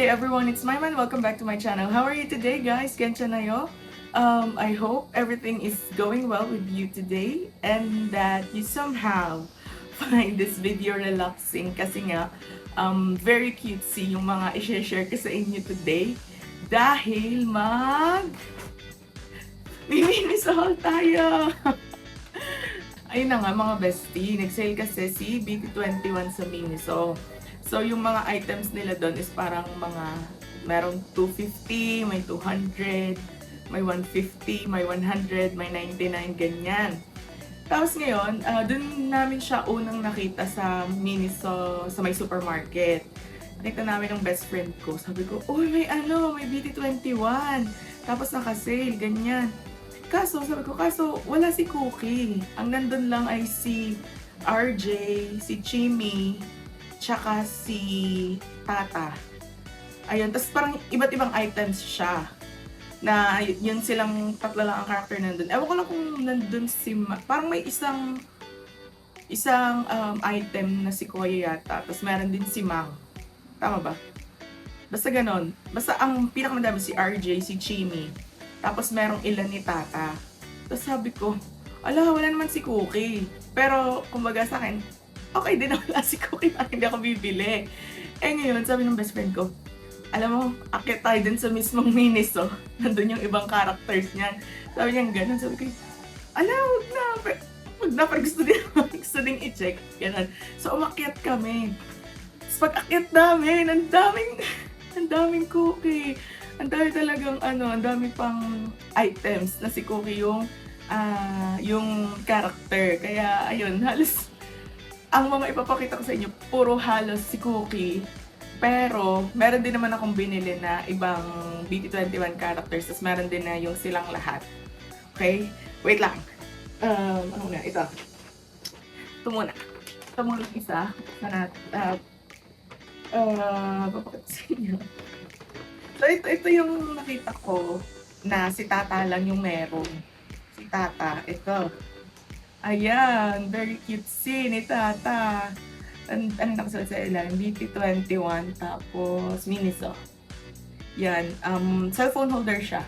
Hey everyone, it's Maiman. Welcome back to my channel. How are you today, guys? Kensya na yo? I hope everything is going well with you today and that you somehow find this video relaxing kasi nga very cutesy yung mga i-share ko sa inyo today dahil miminis haul tayo. Ayun na nga mga bestie, nag-sale kasi si BT21 sa Miniso. So yung mga items nila doon is parang mga merong 250, may 200, may 150, may 100, may 99, ganyan. Tapos ngayon, doon namin siya unang nakita sa Miniso sa may supermarket. Nakita namin ng best friend ko. Sabi ko, uy, may BT21. Tapos naka-sale, ganyan. Sabi ko, wala si Cookie. Ang nandun lang ay si RJ, si Chimmy, tsaka si Tata. Ayun, tapos parang iba't ibang items siya. Na yun silang tatlo lang ang character nandun. Ewan ko lang kung nandun si parang may isang item na si Koya yata. Tapos meron din si Mang. Tama ba? Basta ganon. Basta ang pinakamadami si RJ, si Chimmy. Tapos merong ilan ni Tata. Tapos sabi ko, wala naman si Cookie. Pero kumbaga sa akin, okay din na wala si Cookie, parang hindi ako bibili. Eh ngayon, sabi ng best friend ko, alam mo, akit tayo din sa mismong Miniso. Nandun yung ibang characters niyan. Sabi niya gano'n, sabi ko, wag na, pero gusto din i-check. Ganun. So umakyat kami. Tapos pag akyat namin, ang daming Cookie. Ang dami talagang ang dami pang items na si Cookie yung character. Kaya ayun, halos ang mga ipapakita ko sa inyo, puro halos si Cookie. Pero meron din naman akong binili na ibang BT21 characters. Tapos meron din na yung silang lahat. Okay? Wait lang. Ano nga? Ito. Ito muna isa. Papakita sa inyo. So, ito yung nakita ko na si Tata lang yung meron. Si Tata, ito. Ayan, very cutesy ni Tata. Ano nakasulat sa ilan? BT21, tapos Miniso. Yan, cellphone holder siya.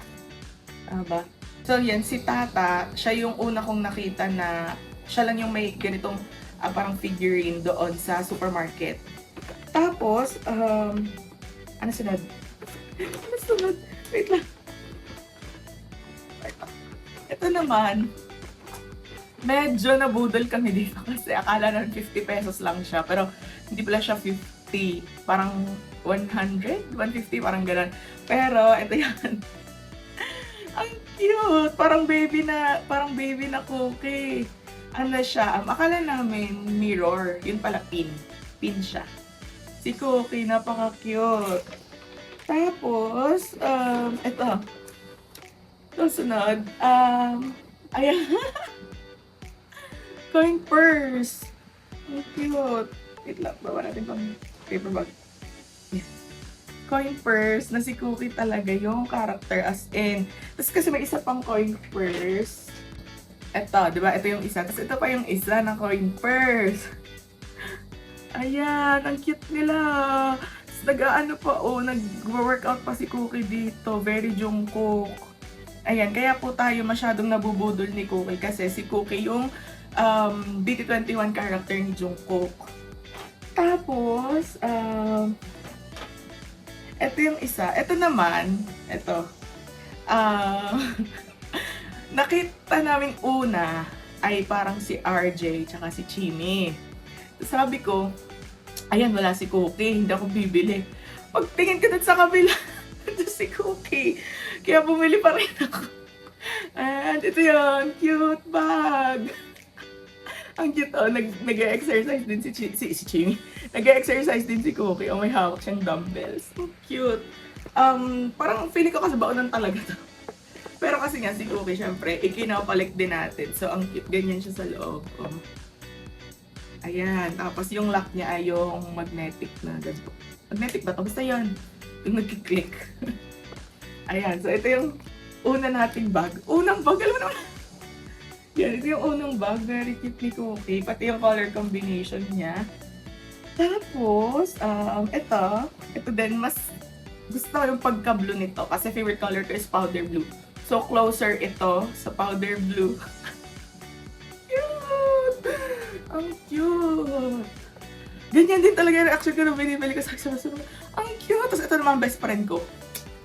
Ba? So, yan, si Tata, siya yung una kong nakita na siya lang yung may ganitong parang figurine doon sa supermarket. Tapos, ano sunod? Wait lang. Ito naman, medyo nabudol kami dito kasi akala na 50 pesos lang siya. Pero hindi pala siya 50. Parang 100? 150? Parang ganun. Pero ito yan. Ang cute! Parang baby na Cookie. Ano siya? Akala namin mirror. Yun pala pin. Pin siya. Si Cookie, napaka-cute. Tapos, ito. Sunod, ayan. Coin purse. Ang cute. Wait lang, bawa natin pang paper bag. Yeah. Coin purse na si Cookie talaga yung character as in. Tapos kasi may isa pang coin purse. Ito, di ba? Ito yung isa. Tapos ito pa yung isa na coin purse. Ayan, ang cute nila. Nag-ano pa, nag-workout pa si Cookie dito. Very Jungkook. Ayan, kaya po tayo masyadong nabubudol ni Cookie kasi si Cookie yung BT21 character ni Jungkook. Tapos, ito yung isa. Ito naman, nakita namin una ay parang si RJ tsaka si Chimmy. Sabi ko, ayan, wala si Cookie, hindi ako bibili. Pagtingin ko dun sa kabila, ito si Cookie. Kaya bumili pa rin ako. And ito yun, cute bag. Ang cute, nag-exercise din si Chimmy. Nag-exercise din si Cookie. May hawak siyang dumbbells. Cute. Parang feeling ko kasi baonan talaga to. Pero kasi nga si Cookie, syempre, ikinapalik din natin. So, ang cute, ganyan siya sa loob. Ayan, tapos yung lock niya ay yung magnetic na ganito. Magnetic ba ito? Basta yun. Yung nag-click. Ayan, so ito yung una nating bag. Unang bag, alam mo naman. Yan, ito yung unang bag. Very cute ni Cookie. Pati yung color combination niya. Tapos, ito din, mas gusto ko yung pagka-blue nito kasi favorite color ko is powder blue. So, closer ito sa powder blue. Cute! Ang cute! Ganyan din talaga yung reaction ko nung binibili ko sa susunod. Ang cute! Tapos ito naman best friend ko.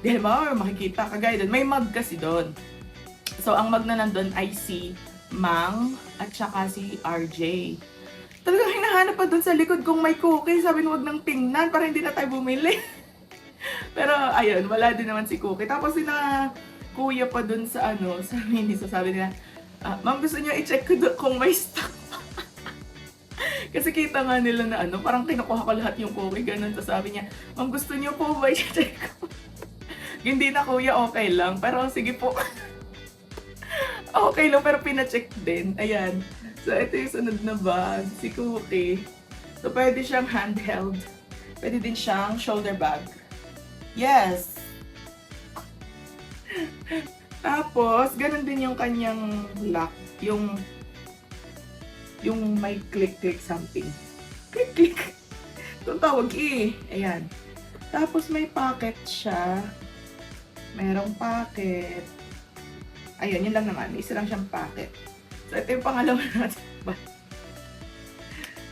Di ba, makikita kagaya doon. May mug kasi doon. So, ang mug na nandun ay si Mang at saka si RJ. Talagang hinahanap pa doon sa likod kung may cookie. Sabi nung wag nang tingnan para hindi na tayo bumili. Pero ayun, wala din naman si cookie. Tapos sina kuya pa doon sa sa Miniso. Sabi nila, ma'am gusto niyo i-check ko kung may stock. Kasi kita nga nila na parang kinukuha ko lahat yung cookie. Ganun. Tapos sabi niya, ma'am gusto niyo po ba i-check ko? Hindi na kuya, okay lang. Pero sige po. Okay lang, pero pina-check din. Ayan. So, ito yung sunod na bag, si Cookie. So, pwede siyang handheld. Pwede din siyang shoulder bag. Yes! Tapos, ganun din yung kanyang lock. Yung may click-click something. Click-click! Itong tawag Ayan. Tapos, may pocket siya. Merong pocket. Ayun, yun lang naman. Isa lang siyang pocket. So, ito yung pangalawa natin.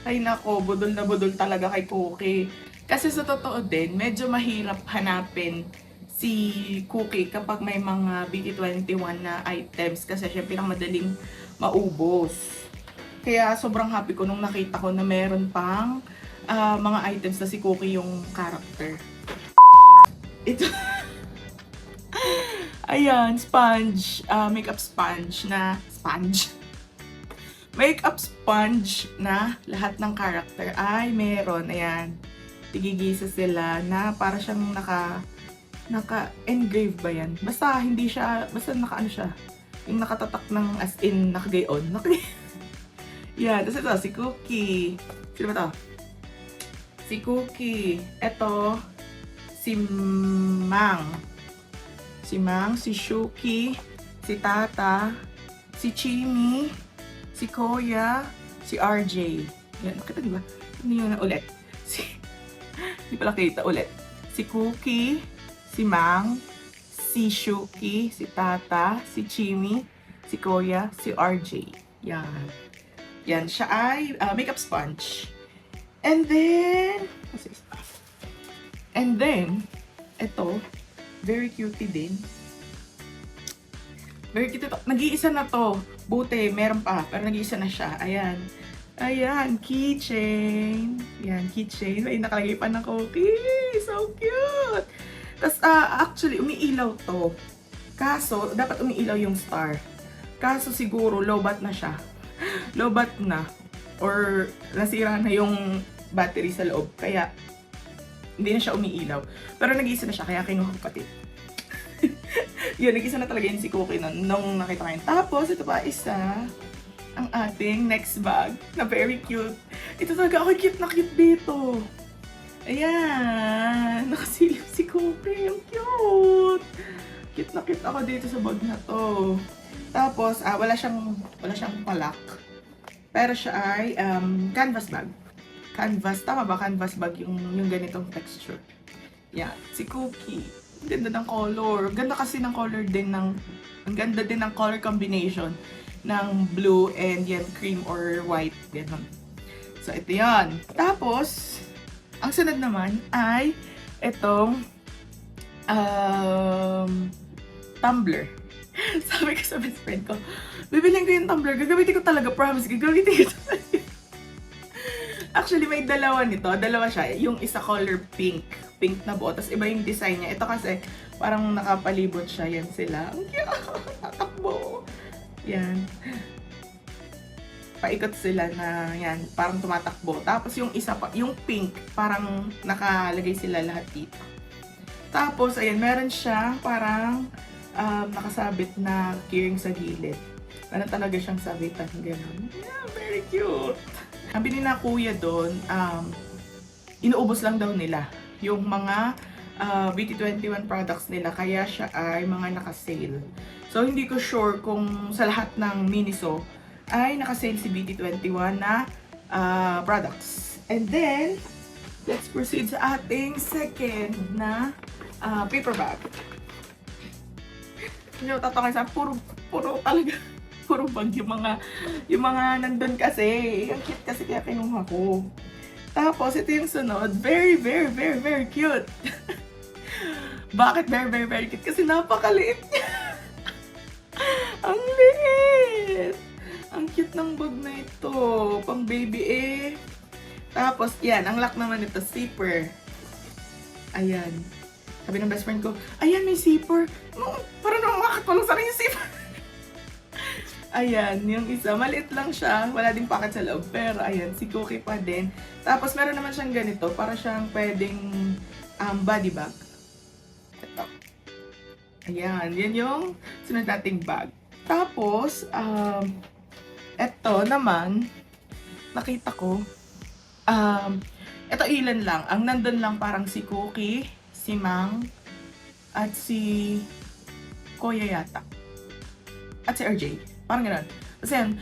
Ay nako, budol na budol talaga kay Cookie. Kasi sa totoo din, medyo mahirap hanapin si Cookie kapag may mga BT21 na items. Kasi syempre madaling maubos. Kaya sobrang happy ko nung nakita ko na meron pang mga items na si Cookie yung character. Ito. Ayan, sponge. Makeup sponge na makeup sponge na lahat ng character ay meron. Ayan. Tigigisa sila na para siyang naka-engrave ba yan? Basta hindi siya, basta siya. Yung nakatatak ng as in nakagayon. Yan. Tapos ito, si Cookie. Sino ba to? Si Cookie. Ito, si Mang. Si Mang, si Shuki, si Tata, si Chimi, si Koya, si RJ. Yan, makita diba? Hindi yun na ulit. Hindi pala kita ulit. Si Cookie, si Mang, si Shuki, si Tata, si Chimi, si Koya, si RJ. Yan. Yan, siya ay makeup sponge. And then, ito, very cutie din. Very cute ito. Nag-iisa na to. Buti, meron pa. Pero nag-iisa na siya. Ayan. Ayan, keychain. Ayan, keychain. May nakalagay pa ng Cookie. So cute! Tapos, actually, umiilaw to. Kaso, dapat umiilaw yung star. Kaso, siguro, low-bat na siya. Low-bat na. Or, nasira na yung battery sa loob. Kaya, hindi na siya umiilaw. Pero nag-iisa na siya, kaya kinuha ko pati. Yun, nag-isa na talaga yun si Cookie nung nakita ko yun. Tapos, ito pa isa, ang ating next bag na very cute. Ito talaga ako cute na cute dito. Ayan, nakasilip si Cookie. Ang cute! Cute na cute ako dito sa bag na to. Tapos, wala siyang palak. Pero siya ay canvas bag. Canvas, tama ba? Canvas bag yung ganitong texture. Yan, si Cookie. Ang ganda ng color. Ganda kasi ng color din ang ganda din ng color combination ng blue and yan cream or white. Ganun. So, ito yan. Tapos, ang sunod naman ay itong tumbler. Sabi ko sa best friend ko, bibilhin ko yung tumbler. Gagamitin ko talaga. Promise, gagamitin ko talaga. Actually, may dalawa nito. Dalawa siya. Yung isa color pink. Pink na buo. Tapos iba yung design niya. Ito kasi parang nakapalibot siya. Yan sila. Ang cute! Tatakbo! Yan. Paikot sila na yan. Parang tumatakbo. Tapos yung isa pa, yung pink, parang nakalagay sila lahat dito. Tapos, ayan, meron siya parang nakasabit na keyring sa gilid. Meron talaga siyang sabitan. Ganun. Yeah, very cute! Ang binili na kuya doon, inuubos lang daw nila yung mga BT21 products nila, kaya siya ay mga naka-sale. So, hindi ko sure kung sa lahat ng Miniso ay naka-sale si BT21 na products. And then, let's proceed sa ating second na paper bag. Hindi ako tatangay sa puro talaga, puro bag yung mga nandun kasi. Ang cute kasi kaya kinuha ko. Tapos, ito yung sunod. Very, very, very, very cute. Bakit very, very, very cute? Kasi napakaliit niya. Ang liit! Ang cute ng bag na ito. Pang baby eh. Tapos, yan. Ang lock naman ito, zipper. Ayan. Sabi ng best friend ko, ayan, may zipper. No, para naman makakatulong sa akin yung zipper. Ayan, yung isa. Maliit lang siya. Wala ding pocket sa loob. Pero, ayan, si Cookie pa din. Tapos, meron naman siyang ganito. Para siyang pwedeng body bag. Ito. Ayan, yan yung sunod nating bag. Tapos, ito naman, nakita ko, ito ilan lang. Ang nandun lang parang si Cookie, si Mang, at si Kuya yata. At si RJ. Parang gano'n. Kasi yan,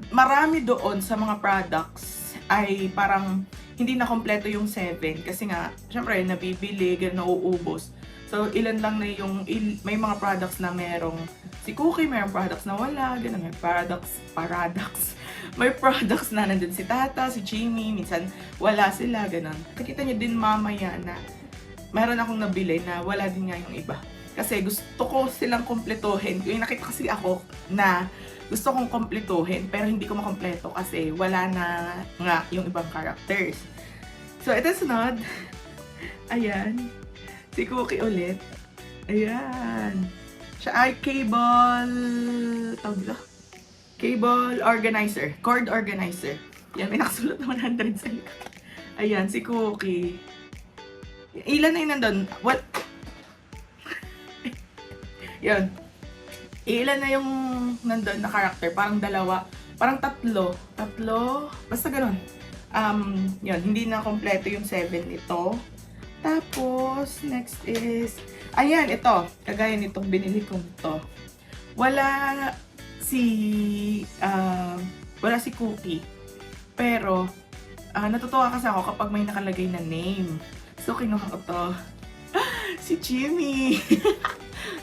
marami doon sa mga products ay parang hindi na kompleto yung 7. Kasi nga, syempre, nabibili, gano'n, nauubos. So, ilan lang na yung, may mga products na merong si Cookie, merong products na wala, gano'n, may products. May products na nandun si Tata, si Jimmy, minsan wala sila, gano'n. Nakita niyo din mamaya na meron akong nabili na wala din nga yung iba. Kasi gusto ko silang kumpletuhin. Yung nakita kasi ako na gusto kong kumpletuhin pero hindi ko makompleto kasi wala na nga yung ibang characters. So, ito sunod. Ayan. Si Cookie ulit. Ayan. Siya ay cable... tawag dito? Cable organizer. Cord organizer. Yan, may nakasulat na 100 sa likod. Ayan, si Cookie. Ilan na yun nandun? What? Yun. Ilan na yung nandun na character? Parang dalawa. Parang tatlo. Basta ganun. Yun. Hindi na kompleto yung 7 nito. Tapos, next is... ayan, ito. Kagaya nitong binili kong to. Wala si Cookie. Pero, natutuwa kasi ako kapag may nakalagay na name. So, kinuha ko to. Si Jimmy!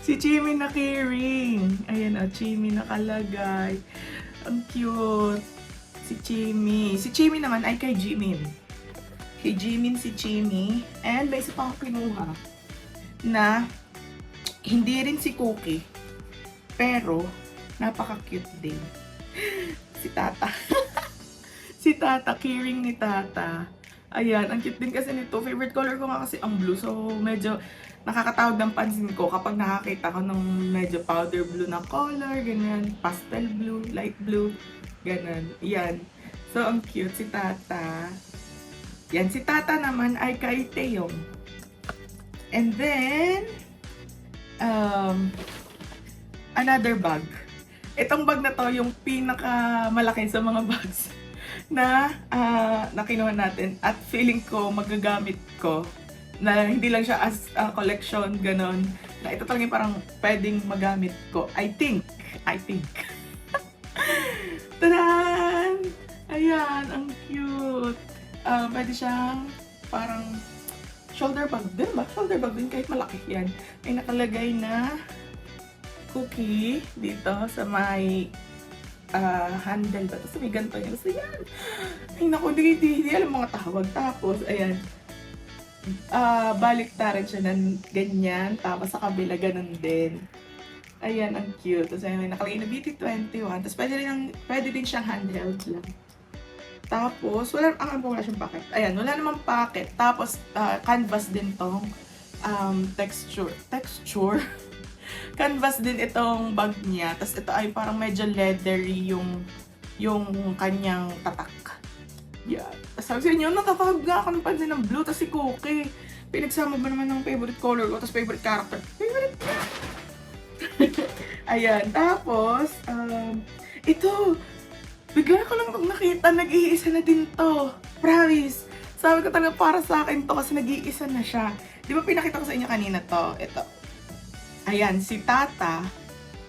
Si Jimmy na keyring. Ayan o, Jimmy nakalagay. Ang cute. Si Jimmy. Si Jimmy naman ay kay Jimin. Kay Jimin si Jimmy. And may isa pa ako kinuha na hindi rin si Cookie. Pero, napaka-cute din. Si Tata. Si Tata, keyring ni Tata. Ayan, ang cute din kasi nito. Favorite color ko nga kasi ang blue. So, medyo nakakatawag ng pansin ko kapag nakakita ko ng medyo powder blue na color, ganyan, pastel blue, light blue, ganun. Yan. So, ang cute si Tata. Yan, si Tata naman ay kay Taeyong. And then, another bag. Itong bag na to, yung pinakamalaki sa mga bags na kinuha natin at feeling ko magagamit ko na hindi lang siya as collection, ganon. Na ito talaga yung parang pwedeng magamit ko. I think. Tadaan! Ayan, ang cute. Pwede siyang parang shoulder bag din ba? Shoulder bag din kahit malaki. Yan. May nakalagay na Cookie dito sa may handle ba? Tapos may ganito yan. So yan. Ay naku, hindi alam mga tawag. Tapos, ayan. Baliktaran siya ng ganyan. Tapos sa kabila, ganun din. Ayan, ang cute. Tapos ayan, may nakalagay na BT21. Tapos pwede din siyang handheld lang. Tapos, wala siyang packet. Ayan, wala namang packet. Tapos, canvas din tong texture. Canvas din itong bag niya. Tapos ito ay parang medyo leathery yung kanyang tatak. Yeah. Tapos sabi sa inyo, natatawag nga ako ng pansin ng blue. Tapos si Cookie, pinagsama ba naman ng favorite color ko? Tapos favorite character. Ayan. Tapos, ito, bigla ko lang nakita, nag-iisa na din to. Promise. Sabi ko talaga para sa akin to kasi nag-iisa na siya. Di ba pinakita ko sa inyo kanina to? Ito. Ayan, si Tata,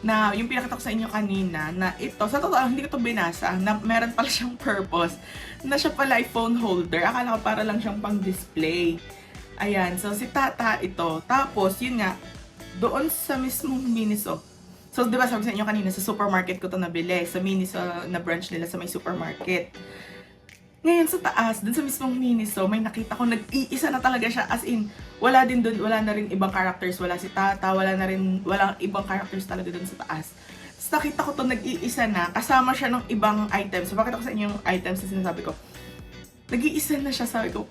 na yung pinakita ko sa inyo kanina, na ito, sa totoo, hindi ko to binasa, na meron pala siyang purpose, na siya pala ay phone holder. Akala ko para lang siyang pang display. Ayan, so si Tata ito. Tapos, yun nga, doon sa mismong Miniso. So, di ba sabi sa inyo kanina, sa supermarket ko to nabili. Sa Miniso na branch nila sa may supermarket. Ngayon sa taas, dun sa mismong Miniso, may nakita ko nag-iisa na talaga siya. As in, wala din dun, wala na rin ibang characters. Wala si Tata, walang ibang characters talaga dun sa taas. Tapos nakita ko to nag-iisa na, kasama siya ng ibang items. So, bakit ako sa inyo yung items na sinasabi ko? Nag-iisa na siya, sabi ko,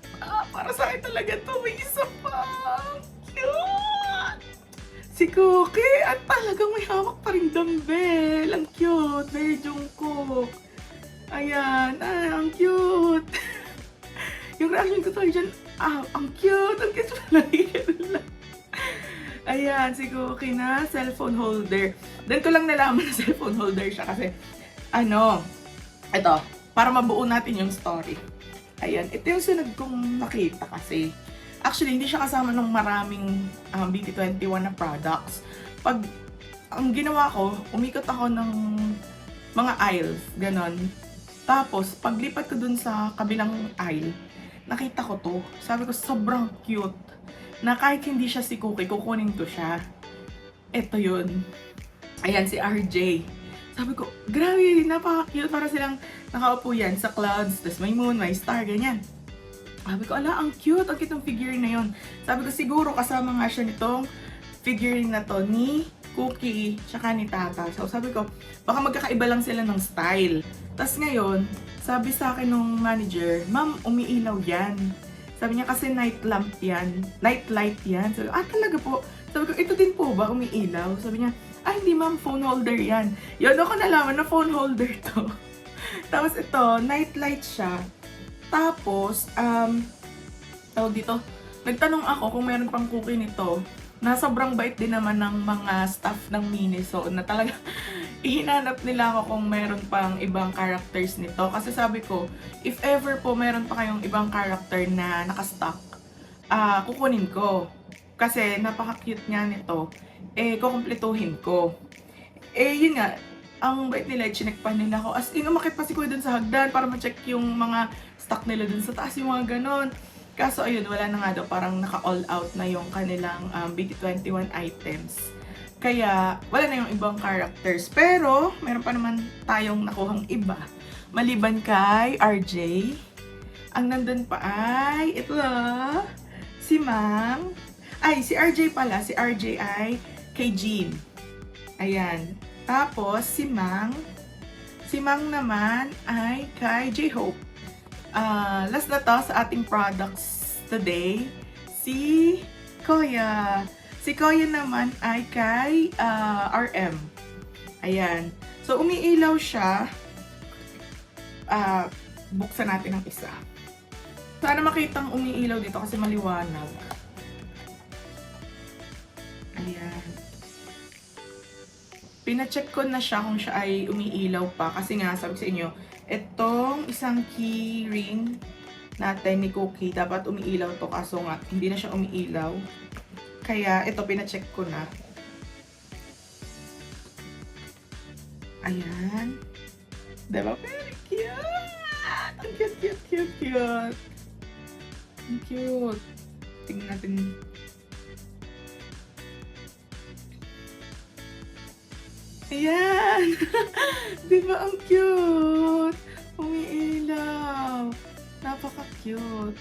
para sa akin talaga to, may isa pa. Cute! Si Cookie, at talagang may hawak pa rin dumbbell. Ang cute, very Jungkook. Ayan, ang cute. Yung reaction ko to dyan, ang cute pala. Ayan, si Cookie na cellphone holder. Then ko lang nalaman na cellphone holder siya kasi, ito, para mabuo natin yung story. Ayan, ito yung sunod kong nakita kasi. Actually, hindi siya kasama ng maraming BT21 na products. Pag, ang ginawa ko, umikot ako ng mga aisles, ganon. Tapos, paglipat ko dun sa kabilang aisle, nakita ko to. Sabi ko, sobrang cute. Na kahit hindi siya si Cookie, kukunin ko siya. Ito yun. Ayan, si RJ. Sabi ko, grabe, napaka-cute. Para silang nakaupo yan sa clouds, tapos may moon, may star, ganyan. Sabi ko, ala, ang cute. Ang cute ng figurine na yun. Sabi ko, siguro kasama nga siya nitong figurine na to ni Cookie, tsaka ni Tata. So, sabi ko, baka magkakaiba lang sila ng style. Tapos ngayon, sabi sa akin nung manager, ma'am, umiilaw yan. Sabi niya kasi night lamp yan. Night light yan. Sabi ko, talaga po. Sabi ko, ito din po ba umiilaw? Sabi niya, hindi ma'am, phone holder yan. Yun ako nalaman na phone holder to. Tapos ito, night light siya. Tapos, tawag dito, nagtanong ako kung meron pang Cookie nito, na sobrang bait din naman ng mga staff ng Miniso na talaga ihinanap nila ako kung meron pang ibang characters nito. Kasi sabi ko, if ever po meron pa kayong ibang character na nakastock, kukunin ko. Kasi napaka-cute nga nito, kukumpletuhin ko. Yun nga, ang bait nila, chinek pa nila ako. As in, umakit pa si Kuya dun sa hagdan para ma-check yung mga stock nila dun sa taas, yung mga ganon. Kaso ayun, wala na nga daw, parang naka-all out na yung kanilang BT21 items. Kaya, wala na yung ibang characters. Pero, meron pa naman tayong nakuhang iba. Maliban kay RJ, ang nandun pa ay, ito si Mang. Si RJ pala, si RJ ay kay Jean. Ayan. Tapos, si Mang naman ay kay J-Hope. Last na to sa ating products today, si Koya. Si Koya naman ay kay RM. Ayan. So, umiilaw siya. Buksan natin ang isa. Sana makitang umiilaw dito kasi maliwanag. Ayan. Pina-check ko na siya kung siya ay umiilaw pa. Kasi nga, sabi sa inyo, itong isang key ring natin ni Cookie, dapat umiilaw to. Kaso nga, hindi na siya umiilaw. Kaya, ito, pina-check ko na. Ayan. Diba? Very cute! Ang cute, cute, cute, cute. Ang cute. Tingnan natin. Ayan! Diba ang cute? Umiilaw. Napaka-cute.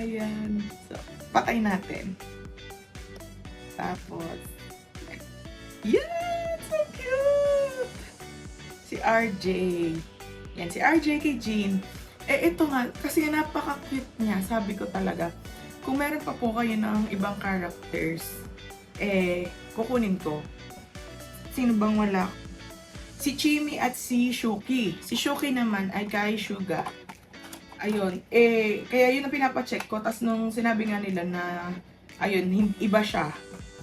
Ayan. So, patay natin. Tapos, yan! So cute! Si RJ. Yan, si RJ kay Jean. Ito nga, kasi napaka-cute niya. Sabi ko talaga, kung meron pa po kayo ng ibang characters, kukunin ko. Sino bang wala? Si Chimi at si Shuki. Si Shuki naman ay kay Suga. Ayun. Kaya yun ang pinapacheck ko. Tapos nung sinabi nga nila na, ayun, iba siya.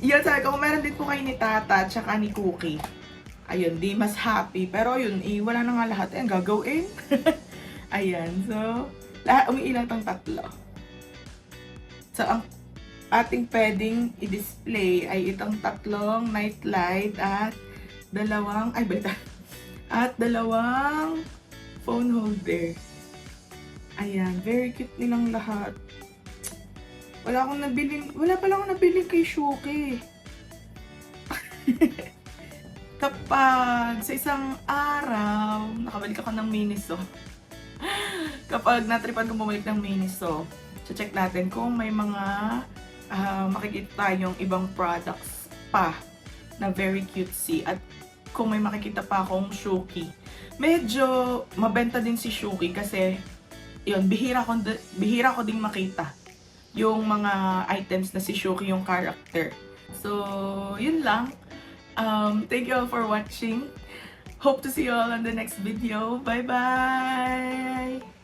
Yun, sabi ko, kung meron din po kayo ni Tata at saka ni Cookie. Ayun, di mas happy. Pero yun, wala na nga lahat. Gagawin. Ayan. So, lahat umiilang tong tatlo. So, ang ating pwedeng i-display ay itong tatlong night light at dalawang, at dalawang phone holder. Ayan, very cute nilang lahat. Wala pala akong nabili kay Shuki. Kapag sa isang araw, nakabalik ako ng Miniso. Kapag natripan ko bumalik ng Miniso, check natin kung may mga makikita tayong ibang products pa na very cutesy. At kung may makikita pa akong Shuki. Medyo mabenta din si Shuki kasi yun, bihira ko ding makita yung mga items na si Shuki yung character. So, yun lang. Thank you all for watching. Hope to see you all on the next video. Bye-bye!